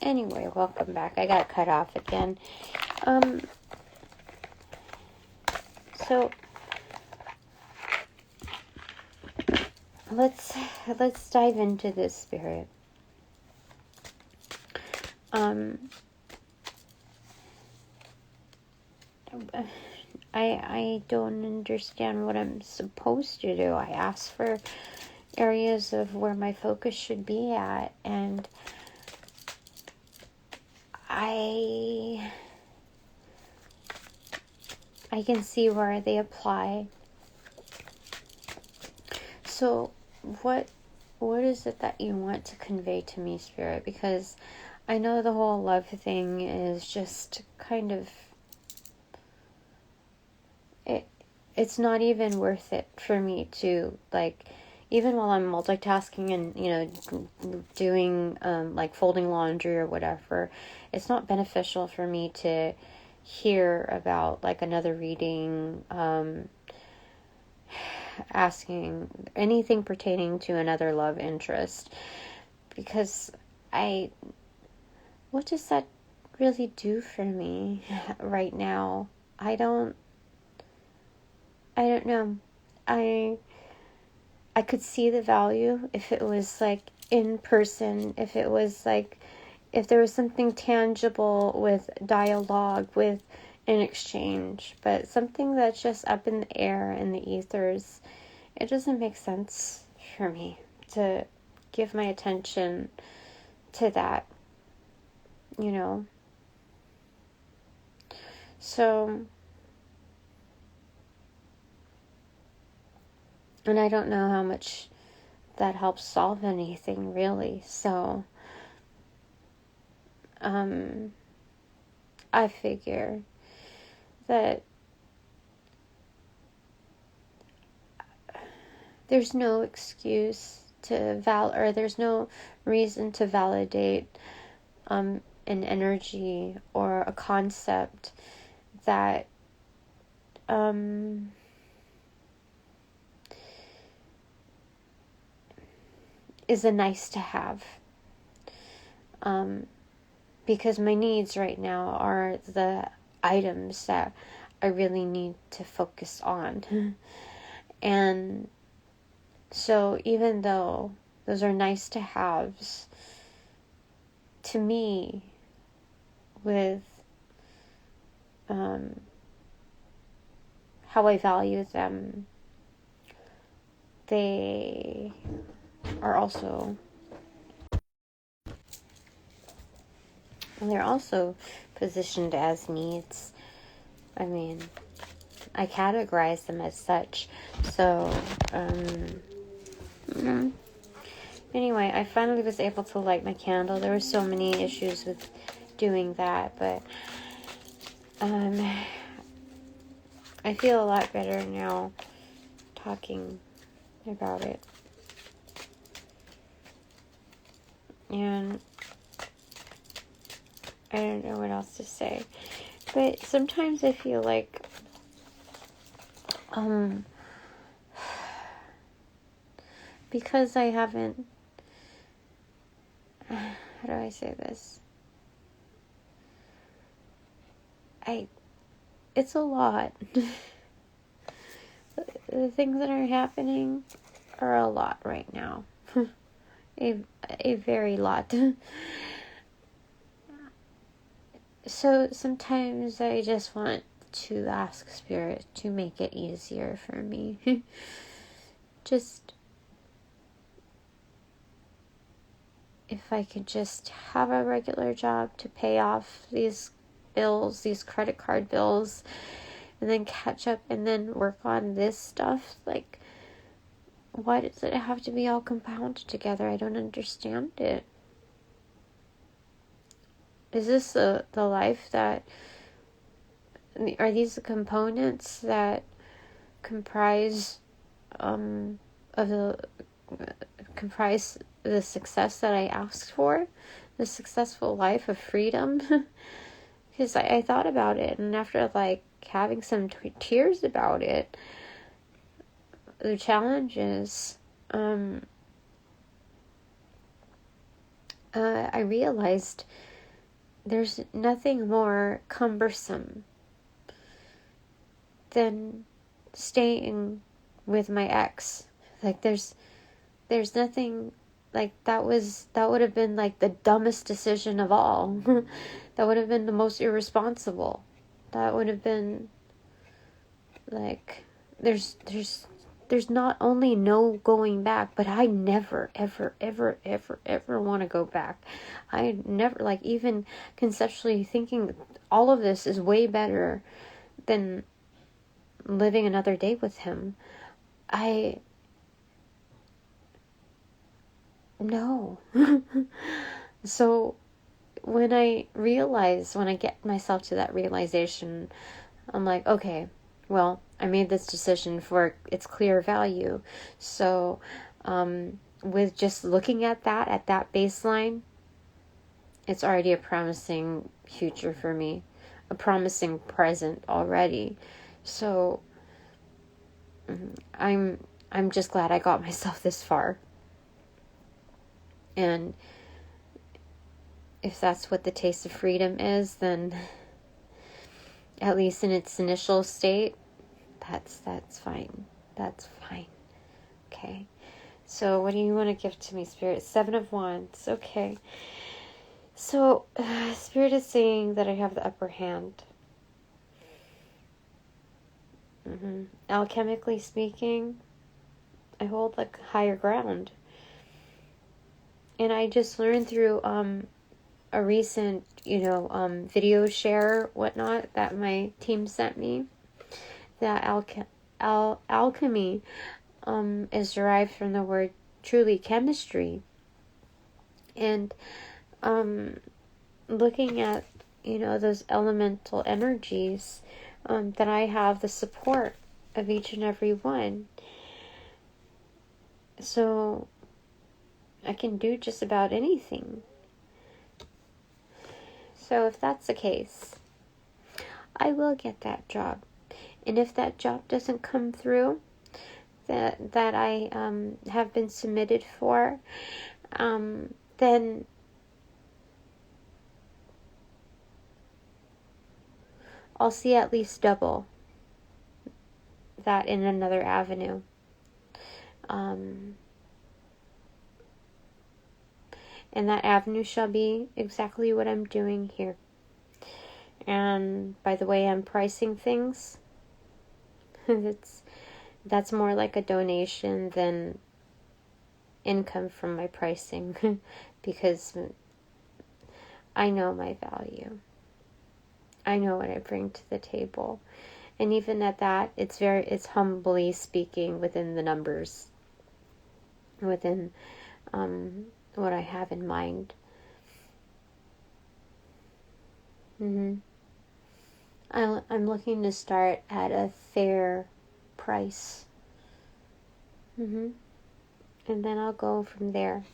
Anyway, welcome back. I got cut off again. So let's dive into this, Spirit. I don't understand what I'm supposed to do. I asked for areas of where my focus should be at, and I can see where they apply. So what is it that you want to convey to me, Spirit? Because I know the whole love thing is just kind of, it's not even worth it for me to, like, even while I'm multitasking and, you know, doing, like, folding laundry or whatever, it's not beneficial for me to hear about, like, another reading, asking anything pertaining to another love interest, because what does that really do for me right now? I don't know. I could see the value if it was, like, in person, if it was, like, if there was something tangible with dialogue, with an exchange, but something that's just up in the air in the ethers, it doesn't make sense for me to give my attention to that, you know. So, and I don't know how much that helps solve anything, really. So, I figure that there's no excuse to or there's no reason to validate an energy or a concept that is a nice to have, because my needs right now are the items that I really need to focus on. And so even though those are nice to haves, to me, with how I value them, they are also, they're also positioned as needs. I mean, I categorize them as such. So, anyway, I finally was able to light my candle. There were so many issues with doing that, but I feel a lot better now talking about it. And I don't know what else to say. But sometimes I feel like because I haven't, how do I say this? It's a lot. The things that are happening are a lot right now. a very lot. So sometimes I just want to ask Spirit to make it easier for me. Just, if I could just have a regular job to pay off these bills, these credit card bills, and then catch up and then work on this stuff. Like, why does it have to be all compounded together? I don't understand it. Is this the life that, are these the components that comprise the success that I asked for? The successful life of freedom? Because I thought about it, and after, like, having some tears about it, the challenges, I realized there's nothing more cumbersome than staying with my ex. Like, there's nothing, like, that would have been like the dumbest decision of all. That would have been the most irresponsible. That would have been like, there's not only no going back, but I never, ever, ever, ever, ever want to go back. I never, like, even conceptually thinking all of this is way better than living another day with him. No. So when I get myself to that realization, I'm like, okay, well, I made this decision for its clear value. So, with just looking at that baseline, it's already a promising future for me, a promising present already. So, I'm just glad I got myself this far. And if that's what the taste of freedom is, then at least in its initial state, that's fine. That's fine. Okay. So what do you want to give to me, Spirit? 7 of Wands. Okay. So Spirit is saying that I have the upper hand. Alchemically speaking, I hold like higher ground. And I just learned through a recent, video share, whatnot, that my team sent me, that alchemy is derived from the word truly chemistry. And looking at, those elemental energies, that I have the support of each and every one. So I can do just about anything. So if that's the case, I will get that job. And if that job doesn't come through, that I have been submitted for, then I'll see at least double that in another avenue. And that avenue shall be exactly what I'm doing here. And by the way I'm pricing things, that's more like a donation than income from my pricing, because I know my value. I know what I bring to the table. And even at that, it's humbly speaking within the numbers, within what I have in mind. I'm looking to start at a fair price. And then I'll go from there.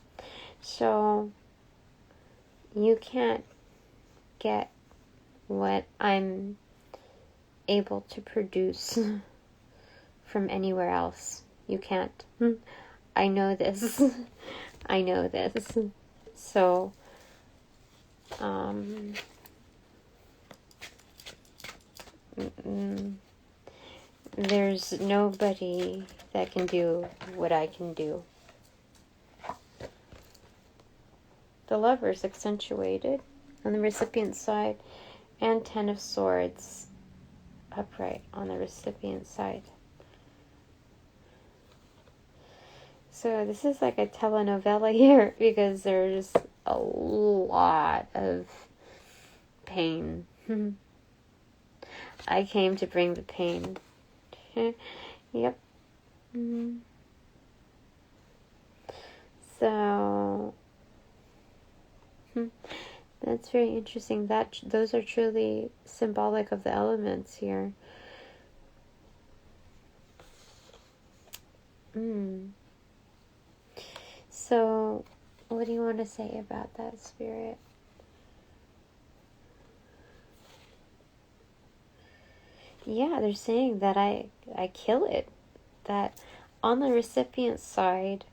So you can't get what I'm able to produce from anywhere else. You can't. I know this. I know this. So, there's nobody that can do what I can do. The Lover's accentuated on the recipient side, and 10 of Swords upright on the recipient side. So this is like a telenovela here, because there's a lot of pain. I came to bring the pain. Yep. So that's very interesting. Those are truly symbolic of the elements here. So, what do you want to say about that, Spirit? Yeah, they're saying that I kill it. That on the recipient side,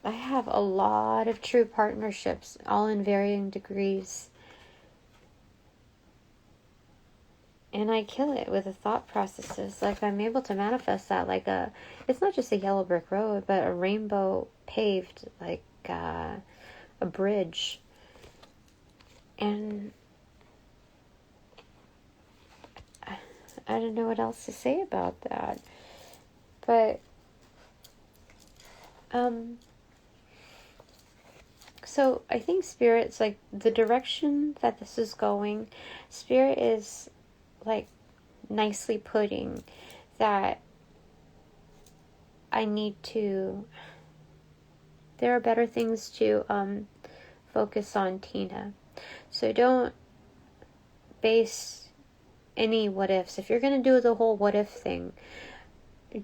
I have a lot of true partnerships, all in varying degrees. And I kill it with the thought processes. Like, I'm able to manifest that like it's not just a yellow brick road, but a rainbow paved, like a bridge. And I don't know what else to say about that. But, so I think Spirit's like the direction that this is going. Spirit is like nicely putting that I need to, there are better things to focus on, Tina. So don't base any what ifs. If you're going to do the whole what if thing,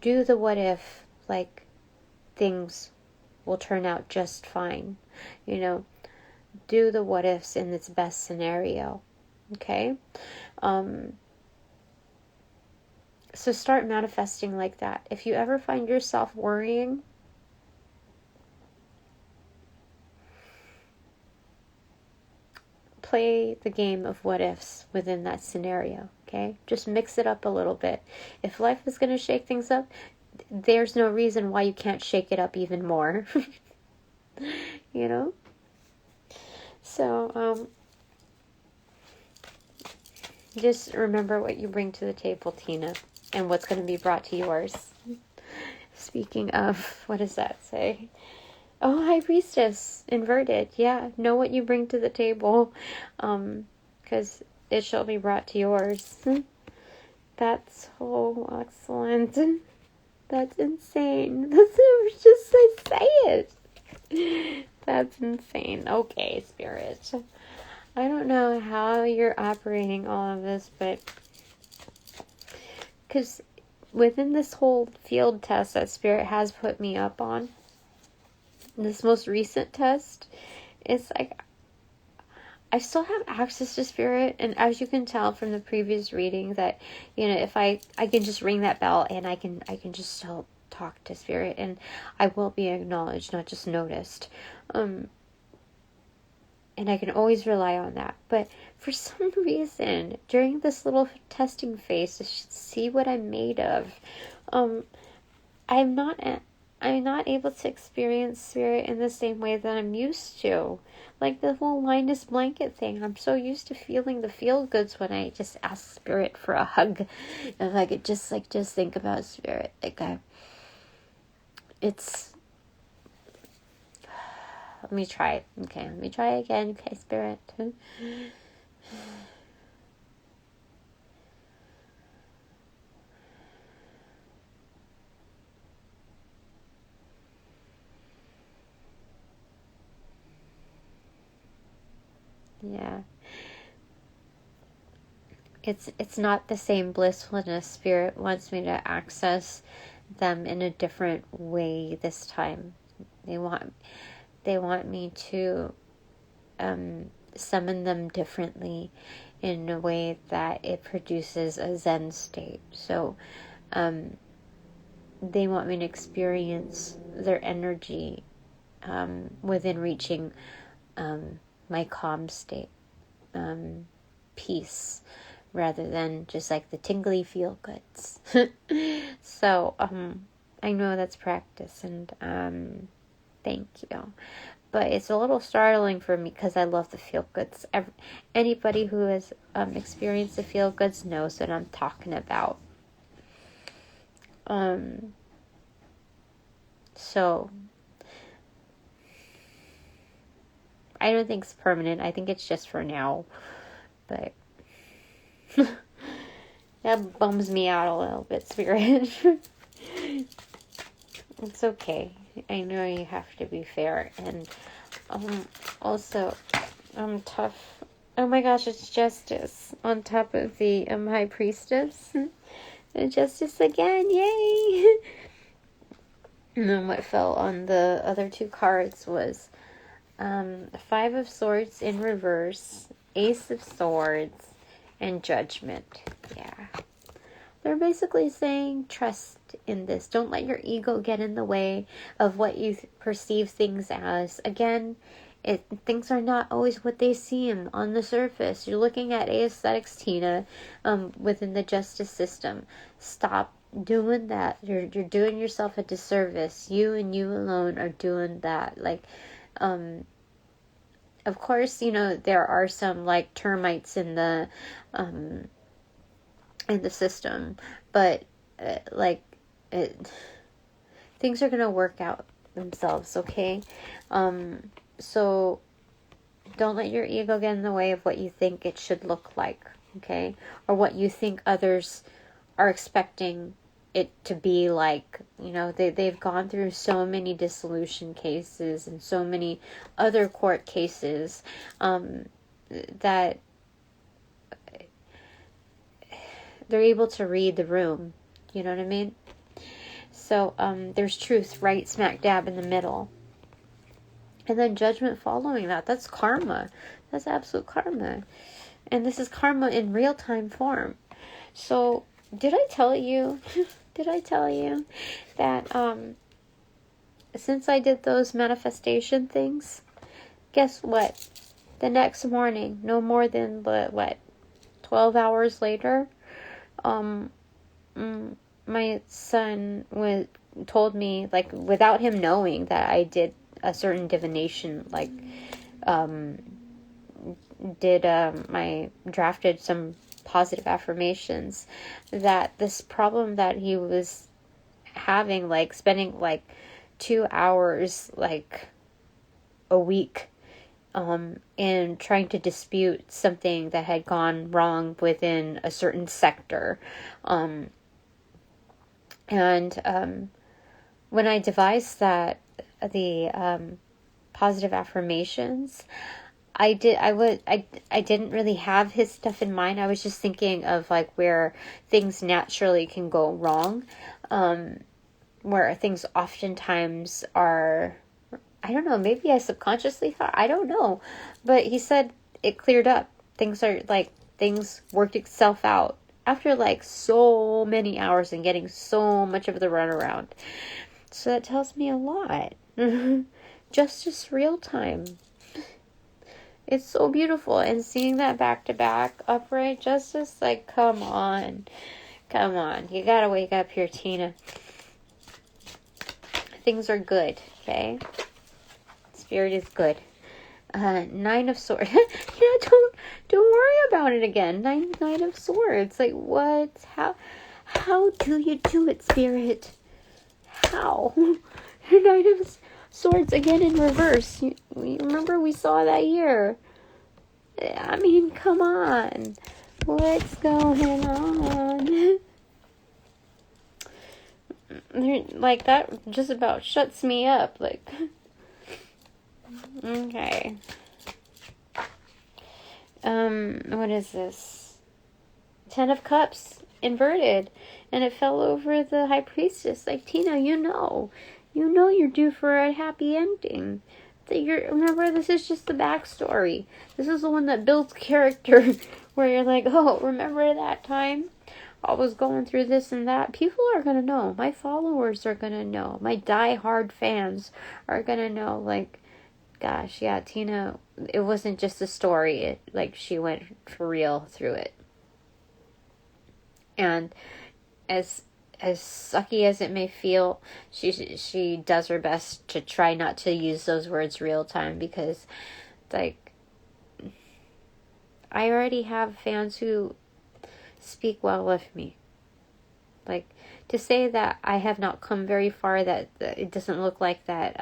do the what if like things will turn out just fine. You know, do the what ifs in its best scenario. Okay? So start manifesting like that. If you ever find yourself worrying, play the game of what ifs within that scenario, okay? Just mix it up a little bit. If life is going to shake things up, there's no reason why you can't shake it up even more. You know? So, just remember what you bring to the table, Tina, and what's going to be brought to yours. Speaking of, what does that say? Oh, High Priestess, inverted. Yeah, know what you bring to the table, because it shall be brought to yours. That's so excellent. That's insane. I say it. That's insane. Okay, Spirit. I don't know how you're operating all of this, but because within this whole field test that Spirit has put me up on, this most recent test, it's like I still have access to Spirit, and as you can tell from the previous reading, that, you know, if I can just ring that bell and I can just still talk to Spirit, and I will be acknowledged, not just noticed. And I can always rely on that. But for some reason, during this little testing phase to see what I'm made of, I'm not able to experience Spirit in the same way that I'm used to. Like the whole Linus blanket thing. I'm so used to feeling the feel goods when I just ask Spirit for a hug. If I could just think about Spirit. Let me try it. Okay, let me try again. Okay, Spirit. Yeah. It's not the same blissfulness. Spirit wants me to access them in a different way this time. They want me to summon them differently in a way that it produces a Zen state. So they want me to experience their energy within reaching my calm state, peace, rather than just like the tingly feel goods. So I know that's practice, and thank you. But it's a little startling for me because I love the feel-goods. Anybody who has experienced the feel-goods knows what I'm talking about. So, I don't think it's permanent. I think it's just for now. But that bums me out a little bit, Spirit. It's okay. I know you have to be fair, and also tough. Oh my gosh, it's Justice on top of the High Priestess. And Justice again, yay! And then what fell on the other two cards was Five of Swords in reverse, Ace of Swords, and Judgment. Yeah. They're basically saying trust in this. Don't let your ego get in the way of what you perceive things as. Again, things are not always what they seem on the surface. You're looking at aesthetics, Tina, within the justice system. Stop doing that. You're doing yourself a disservice. You and you alone are doing that. Like, of course, there are some like termites in the system, but things are gonna work out themselves, okay? So don't let your ego get in the way of what you think it should look like, okay? Or what you think others are expecting it to be like. They've gone through so many dissolution cases and so many other court cases that they're able to read the room. You know what I mean? So there's truth right smack dab in the middle. And then judgment following that. That's karma. That's absolute karma. And this is karma in real-time form. So, did I tell you that since I did those manifestation things, guess what? The next morning, no more than 12 hours later, my son told me, like, without him knowing that I did a certain divination, like, I drafted some positive affirmations, that this problem that he was having, like, spending, like, 2 hours, like, a week, in trying to dispute something that had gone wrong within a certain sector, and when I devised the positive affirmations, I didn't really have his stuff in mind. I was just thinking of like where things naturally can go wrong, where things oftentimes are, I don't know, maybe I subconsciously thought, I don't know, but he said it cleared up. Things worked itself out after like so many hours and getting so much of the runaround. So that tells me a lot. Justice real time. It's so beautiful. And seeing that back to back, upright justice, like, come on. Come on. You gotta wake up here, Tina. Things are good, okay? Spirit is good. 9 of Swords. Don't worry about it again. Nine of Swords. Like, what? How do you do it, Spirit? How? 9 of Swords again in reverse. You remember we saw that here. I mean, come on. What's going on? Like, that just about shuts me up. Like, okay. What is this? 10 of Cups inverted, and it fell over the High Priestess. Like, Tina, you're due for a happy ending. Remember, this is just the backstory. This is the one that builds character, where you're like, oh, remember that time I was going through this and that? People are gonna know. My followers are gonna know. My die-hard fans are gonna know. Like, gosh, yeah, Tina, it wasn't just a story. She went for real through it. And as sucky as it may feel, she does her best to try not to use those words real time, because, like, I already have fans who speak well of me. Like, to say that I have not come very far, that it doesn't look like that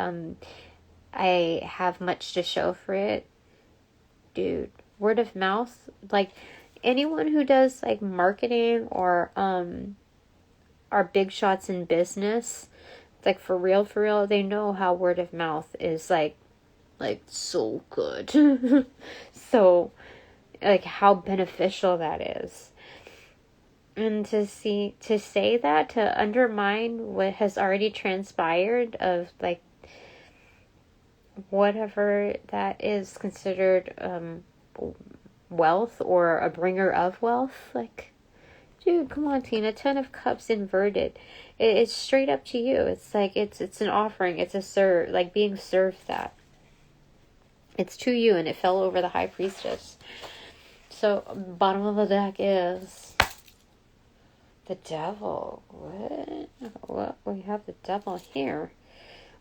I have much to show for it. Dude, word of mouth, like, anyone who does, like, marketing or are big shots in business, like, for real, they know how word of mouth is, like so good. So, like, how beneficial that is. And to say that, to undermine what has already transpired of, like, whatever that is considered wealth or a bringer of wealth, like, Dude, come on, Tina. 10 of Cups inverted. It's straight up to you. It's like, it's an offering. It's a serve, like being served that. It's to you, and it fell over the High Priestess. So, bottom of the deck is the Devil. What? We have the Devil here.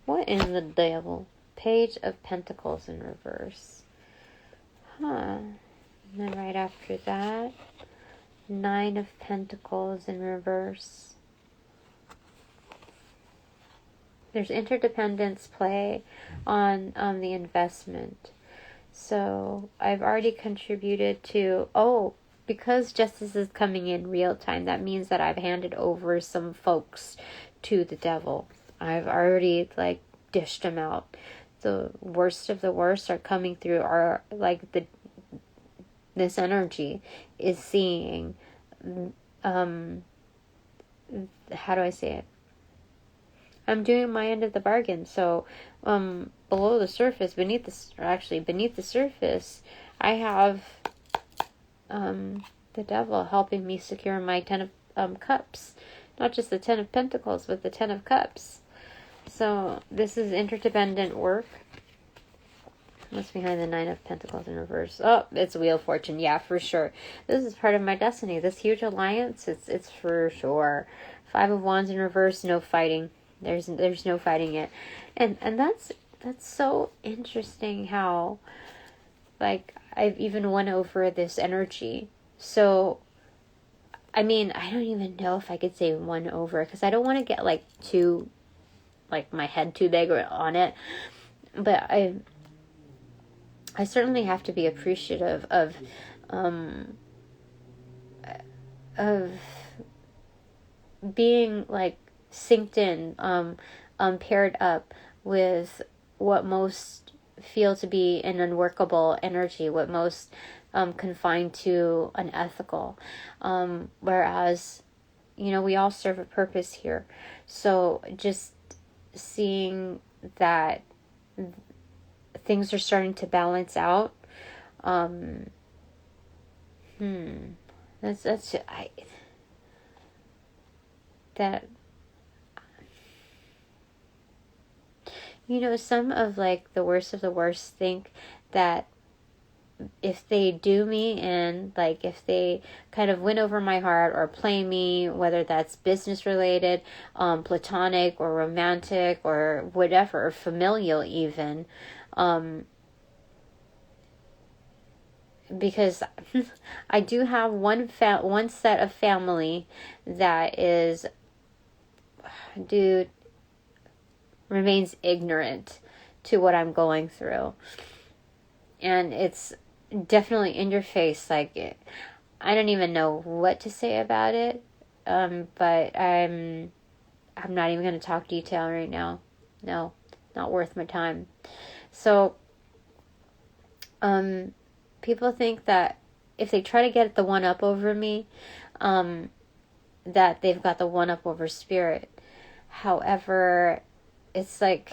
What in the Devil? Page of Pentacles in reverse. And then right after that, 9 of Pentacles in reverse. There's interdependence play on the investment. So I've already contributed to, because justice is coming in real time, that means that I've handed over some folks to the Devil. I've already dished them out. The worst of the worst are coming through, are this energy is seeing, how do I say it? I'm doing my end of the bargain. So, below the surface, beneath the surface, I have, the Devil helping me secure my 10 of Cups. Not just the 10 of Pentacles, but the 10 of Cups. So, this is interdependent work. What's behind the 9 of Pentacles in reverse? Oh, it's Wheel of Fortune. Yeah, for sure. This is part of my destiny. This huge alliance, it's for sure. 5 of Wands in reverse, no fighting. There's no fighting it. And that's so interesting how, I've even won over this energy. So, I mean, I don't even know if I could say won over, because I don't want to get, too, my head too big on it. But I certainly have to be appreciative of being, synced in, paired up with what most feel to be an unworkable energy, what most confined to unethical. Whereas, we all serve a purpose here. So just seeing that things are starting to balance out. Some of the worst of the worst think that if they do me and if they kind of win over my heart or play me, whether that's business related, platonic or romantic or whatever, or familial even, because I do have one set of family that is, remains ignorant to what I'm going through. And it's definitely in your face. I don't even know what to say about it. But I'm not even going to talk detail right now. No, not worth my time. So, people think that if they try to get the one up over me, that they've got the one up over spirit. However, it's the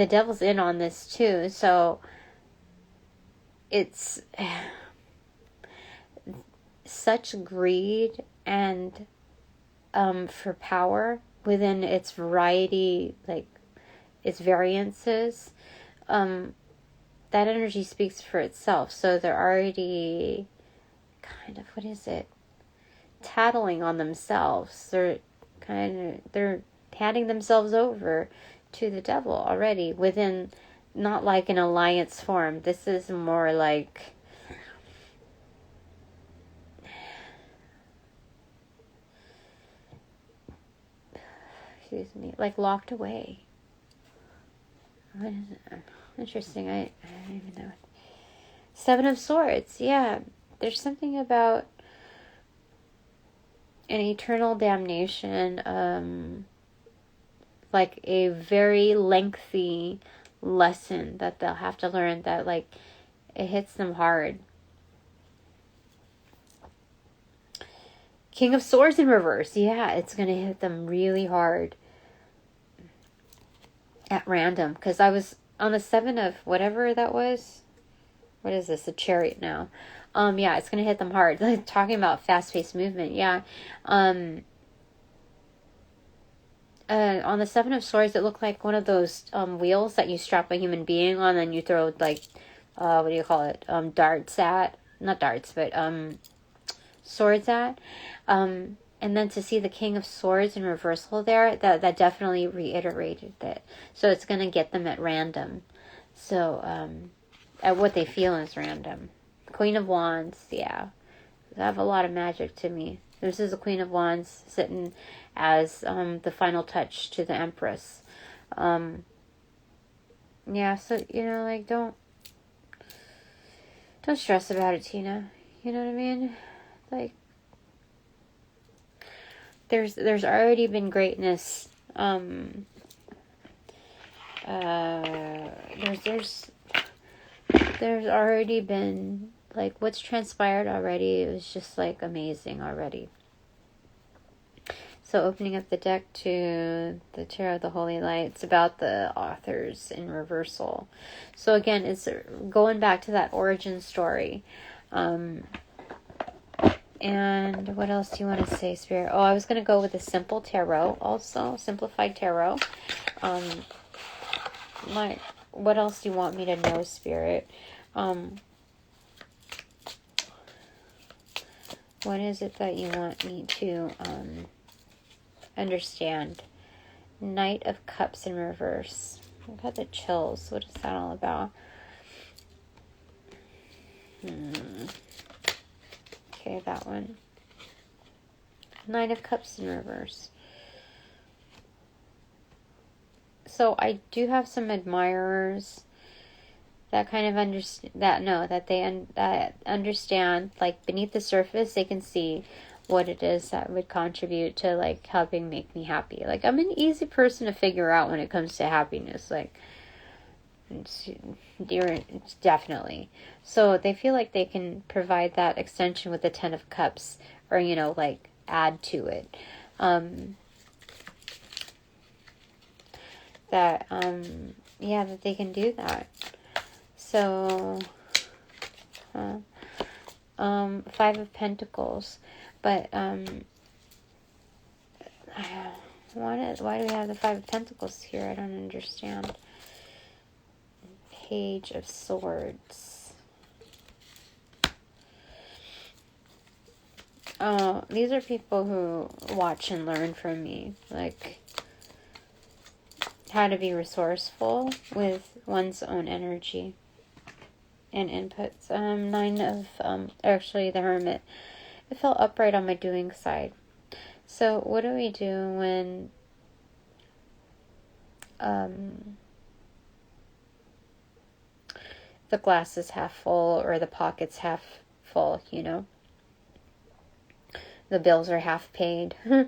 Devil's in on this too. So it's such greed and for power within its variety, its variances. That energy speaks for itself. So they're already kind of, tattling on themselves. They're handing themselves over to the Devil already within, not an alliance form. This is more locked away. What is it? Interesting. I don't even know. 7 of Swords. Yeah. There's something about an eternal damnation, a very lengthy lesson that they'll have to learn, that it hits them hard. King of Swords in reverse. Yeah, it's going to hit them really hard at random, because I was on the 7 of whatever that was. What is this? A Chariot now. Yeah, it's going to hit them hard. Like, talking about fast-paced movement, yeah. On the Seven of Swords, it looked like one of those wheels that you strap a human being on, and you throw, like, what do you call it? Darts at. Not darts, but swords at. And then to see the King of Swords in reversal there, that definitely reiterated that. So it's going to get them at random. So, at what they feel is random. Queen of Wands, yeah. They have a lot of magic to me. This is the Queen of Wands sitting as the final touch to the Empress. Yeah, so, like, don't stress about it, Tina. You know what I mean? Like, there's already been greatness. There's already been, like, what's transpired already. It was just, like, amazing already. So opening up the deck to the Tarot of the Holy Light, it's about the Authors in reversal. So again, it's going back to that origin story. And what else do you want to say, Spirit? Oh, I was going to go with a simple tarot also, simplified tarot. What else do you want me to know, Spirit? What is it that you want me to understand? Knight of Cups in reverse. I've got the chills. What is that all about? Okay, that one. Nine of Cups in reverse. So I do have some admirers that kind of understand that understand, like, beneath the surface they can see what it is that would contribute to, like, helping make me happy. Like, I'm an easy person to figure out when it comes to happiness. Like, definitely. So they feel like they can provide that extension with the Ten of Cups, or, like, add to it. That they can do that. So, Five of Pentacles. But, why do we have the Five of Pentacles here? I don't understand. Page of Swords. Oh, these are people who watch and learn from me. Like, how to be resourceful with one's own energy and inputs. Nine of, actually the Hermit. It fell upright on my doing side. So what do we do when the glass is half full or the pocket's half full, The bills are half paid. You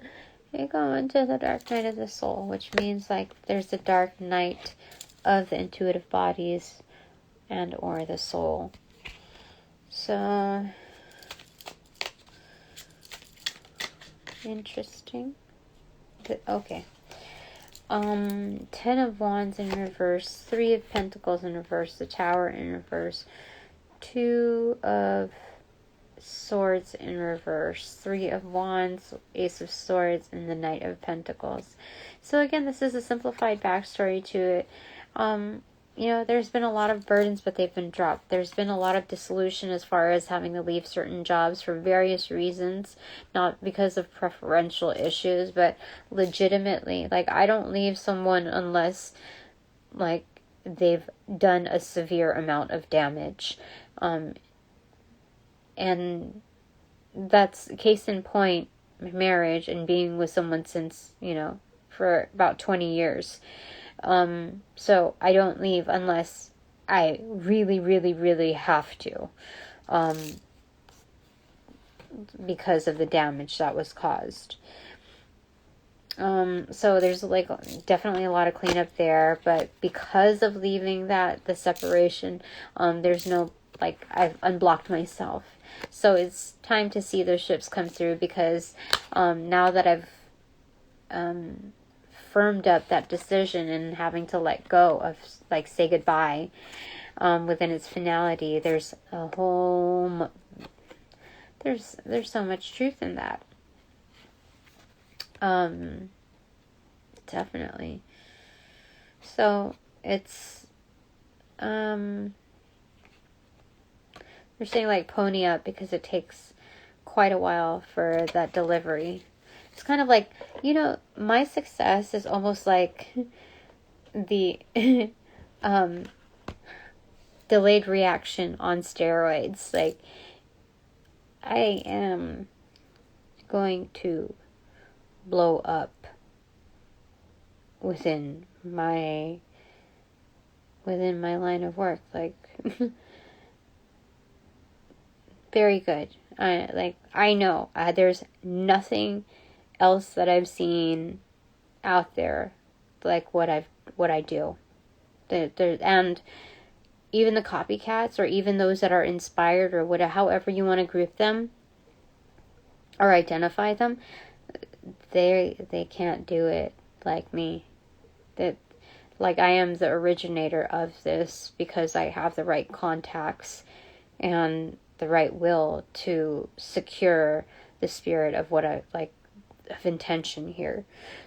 go into the dark night of the soul, which means, like, there's the dark night of the intuitive bodies and or the soul. So, interesting. Okay. Ten of Wands in reverse, Three of Pentacles in reverse, the Tower in reverse, Two of Swords in reverse, Three of Wands, Ace of Swords, and the Knight of Pentacles. So again, this is a simplified backstory to it. There's been a lot of burdens, but they've been dropped. There's been a lot of dissolution as far as having to leave certain jobs for various reasons, not because of preferential issues, but legitimately. Like, I don't leave someone unless, like, they've done a severe amount of damage. And that's case in point, marriage and being with someone since, for about 20 years. So I don't leave unless I really, really, really have to, because of the damage that was caused. So there's, like, definitely a lot of cleanup there, but because of leaving the separation, there's no, like, I've unblocked myself. So it's time to see those ships come through, because, now that I've, firmed up that decision and having to let go of, like, say goodbye, within its finality, there's a whole... There's so much truth in that. Definitely. So, it's... they're saying, like, pony up because it takes quite a while for that delivery. It's kind of like, my success is almost like the delayed reaction on steroids. Like, I am going to blow up within my line of work. Like, very good. I know there's nothing else that I've seen out there like what I do. And even the copycats, or even those that are inspired, or however you want to group them or identify them, they can't do it like me. Like, I am the originator of this because I have the right contacts and the right will to secure the spirit of what I like, of intention here.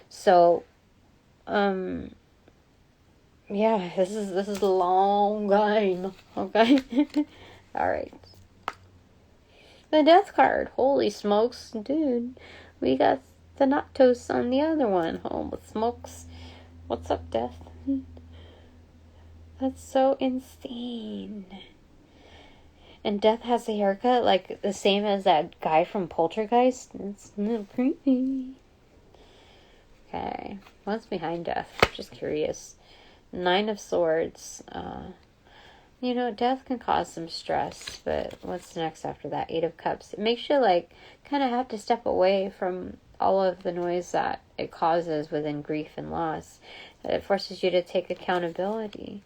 So, yeah, this is a long game, okay? Alright. The death card. Holy smokes, dude. We got Thanatos on the other one. Holy smokes. What's up, Death? That's so insane. And Death has a haircut like the same as that guy from Poltergeist. It's a little creepy. Okay. What's behind Death? Just curious. 9 of Swords. Death can cause some stress, but what's next after that? 8 of Cups. It makes you, like, kind of have to step away from all of the noise that it causes within grief and loss. It forces you to take accountability,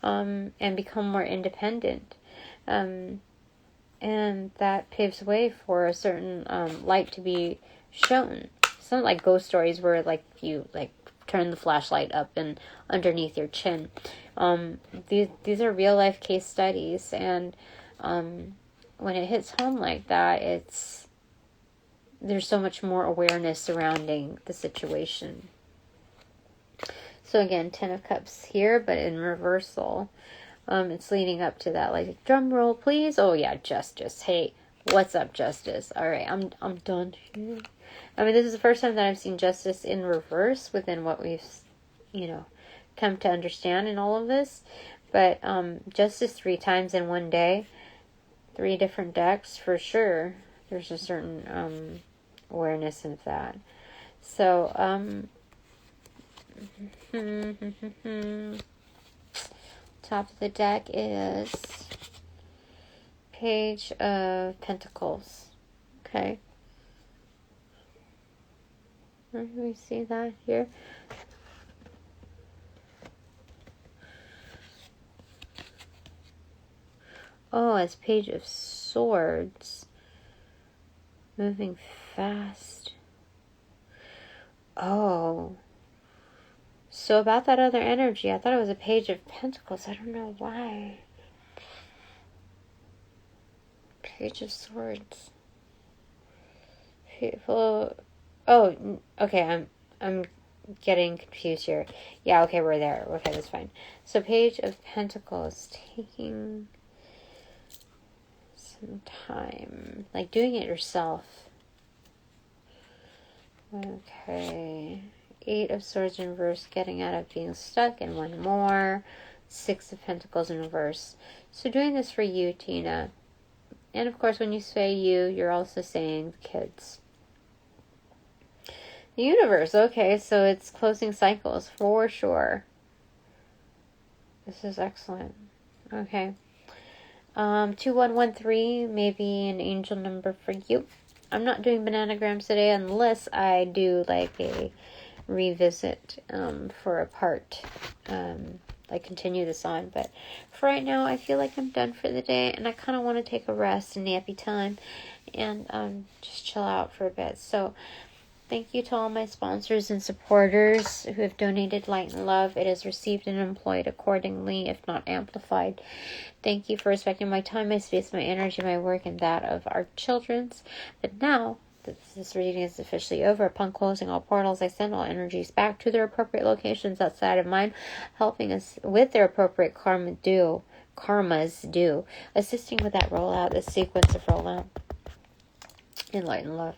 and become more independent. And that paves the way for a certain light to be shown. It's not like ghost stories where, like, you, like, turn the flashlight up and underneath your chin. These are real life case studies, and when it hits home like that, there's so much more awareness surrounding the situation. So again, 10 of Cups here, but in reversal. It's leading up to that, like, drum roll, please. Oh yeah, Justice. Hey, what's up, Justice? All right, I'm done here. I mean, this is the first time that I've seen Justice in reverse within what we've, come to understand in all of this. But Justice 3 times in one day, 3 different decks, for sure. There's a certain awareness of that. So, top of the deck is Page of Pentacles. Okay. Where do we see that here? Oh, it's Page of Swords. Moving fast. Oh. So about that other energy, I thought it was a Page of Pentacles. I don't know why. Page of Swords. People. Oh, okay. I'm getting confused here. Yeah, okay, we're there. Okay, that's fine. So Page of Pentacles, taking some time, like doing it yourself. Okay. 8 of Swords in reverse, getting out of being stuck, and 1 more. 6 of Pentacles in reverse. So doing this for you, Tina. And of course, when you say you, you're also saying the kids. The universe, okay, so it's closing cycles for sure. This is excellent. Okay. 2113, maybe an angel number for you. I'm not doing bananagrams today unless I do like a revisit for a part. I continue this on, but for right now, I feel like I'm done for the day, and I kind of want to take a rest and nappy time, and just chill out for a bit. So Thank you to all my sponsors and supporters who have donated light and love. It is received and employed accordingly, if not amplified. Thank you for respecting my time, my space, my energy, my work, and that of our children's. But now that this reading is officially over, upon closing all portals, I send all energies back to their appropriate locations outside of mine, helping us with their appropriate karmas due, assisting with that rollout, the sequence of rollout in light and love.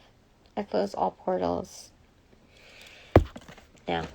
I close all portals now.